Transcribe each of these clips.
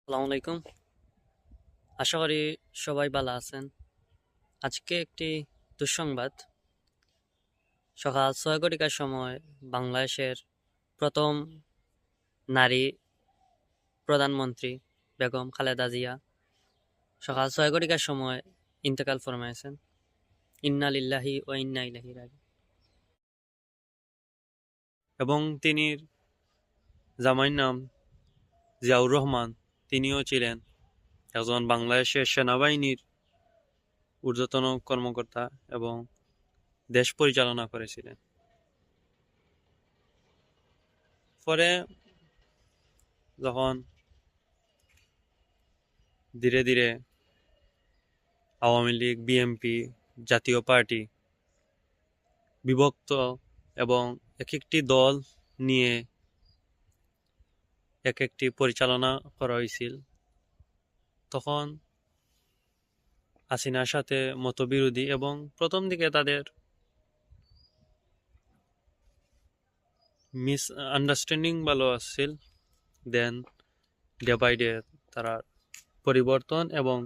আসসালামু আলাইকুম। আশা করি সবাই ভালো আছেন। আজকে একটি দুঃসংবাদ। সকাল 6 ঘটিকার সময় বাংলাদেশের প্রথম নারী প্রধানমন্ত্রী বেগম খালেদা জিয়া সকাল 6 ঘটিকার সময় ইন্তেকাল ফরমাইছেন। ইন্না লিল্লাহি ও ইন্না ইলাইহি রাজিউন। এবং তিনি জামাইর নাম জিয়াউর রহমান। তিনিও ছিলেন একজন বাংলাদেশের সেনাবাহিনীর ঊর্ধ্বতন কর্মকর্তা এবং দেশ পরিচালনা করেছিলেন। পরে যখন ধীরে ধীরে আওয়ামী লীগ, বিএনপি, জাতীয় পার্টি বিভক্ত এবং এক একটি দল নিয়ে এক একটি পরিচালনা করা হয়েছিল, তখন হাসিনার সাথে মতবিরোধী এবং প্রথম দিকে তাদের মিস আন্ডারস্ট্যান্ডিং ভালো আসছিল। দেন ডে বাই ডে তারা পরিবর্তন এবং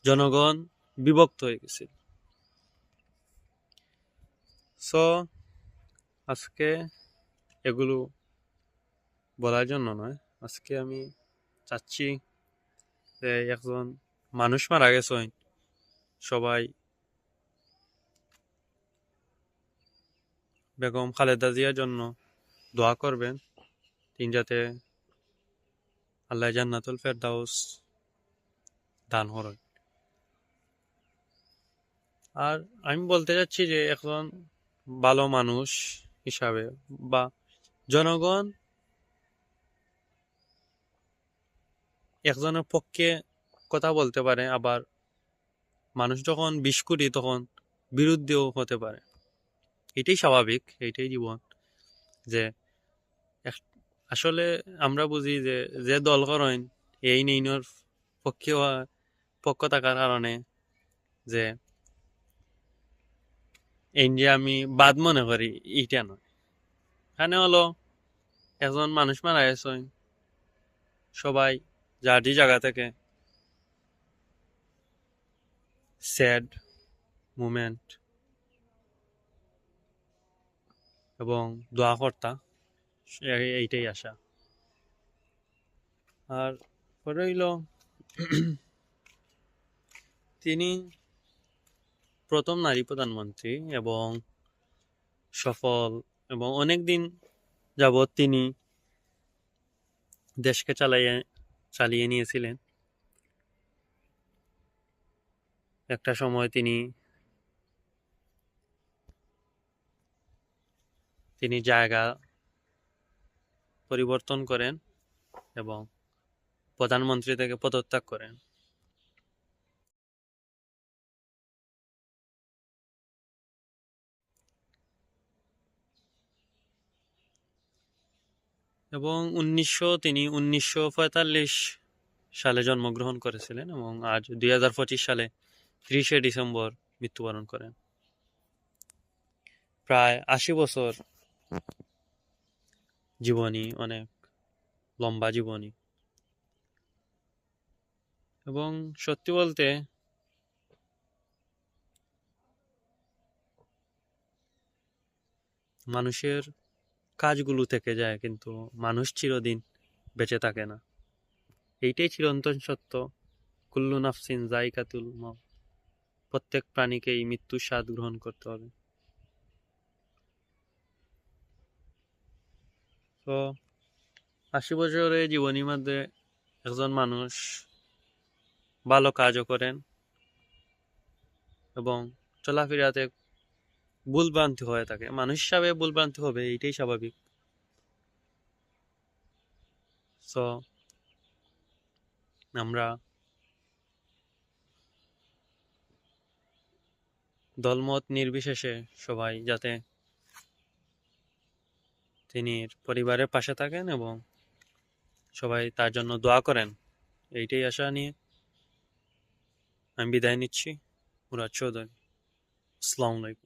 জনগণ বিভক্ত হয়ে গেছিল। সো আজকে এগুলো বলার জন্য নয়, আজকে আমি চাচ্ছি যে একজন মানুষ মারা গেছেন, সবাই বেগম খালেদা জিয়ার জন্য দোয়া করবেন। তিনি যাতে আল্লাহ জান্নাতুল ফেরদাউস দান করেন। আর আমি বলতে চাচ্ছি যে একজন ভালো মানুষ হিসাবে বা জনগণ একজনের পক্ষে কথা বলতে পারে, আবার মানুষ যখন 20 কোটি তখন বিরুদ্ধেও হতে পারে। এটাই স্বাভাবিক, এটাই জীবন। যে আসলে আমরা বুঝি যে যে দল করেন এই নেইনোর পক্ষে পক্ষ থাকার কারণে যে এই যে আমি বাদ মনে করি, এইটা নয়। এখানে হলো একজন মানুষ মারা গেছেন, সবাই যার যে জায়গা থেকে স্যাড মুমেন্ট এবং দোয়া কর্তা, এইটাই আশা। আর পরে হইল তিনি প্রথম নারী প্রধানমন্ত্রী এবং সফল, এবং অনেকদিন যাবৎ তিনি দেশকে চালিয়ে নিয়েছিলেন। একটা সময় তিনি জায়গা পরিবর্তন করেন এবং প্রধানমন্ত্রী থেকে পদত্যাগ করেন। এবং তিনি 1945 সালে জন্মগ্রহণ করেছিলেন এবং আজ 2025 সালে 30শে ডিসেম্বর মৃত্যুবরণ করেন। প্রায় 80 বছর জীবনী, অনেক লম্বা জীবনী। এবং সত্যি বলতে মানুষের কাজগুলো থেকে যায়, কিন্তু মানুষ চিরদিন বেঁচে থাকে না। এইটাই চিরন্তন সত্য। কুল্লু নাফসিন যায়কাতুল মউত। প্রত্যেক প্রাণীকেই মৃত্যুর স্বাদ গ্রহণ করতে হবে। তো 80 বছরের জীবনীর মধ্যে একজন মানুষ ভালো কাজও করেন এবং চলাফেরাতে ভুলভ্রান্তি হয়ে থাকে। মানুষ হিসাবে ভুলভ্রান্তি হবে, এইটাই স্বাভাবিক। সো আমরা দলমত নির্বিশেষে সবাই যাতে তিনি পরিবারের পাশে থাকেন এবং সবাই তার জন্য দোয়া করেন, এইটাই আশা নিয়ে আমি বিদায় নিচ্ছি। মুরাদ চৌধুরী। আসসালামু আলাইকুম।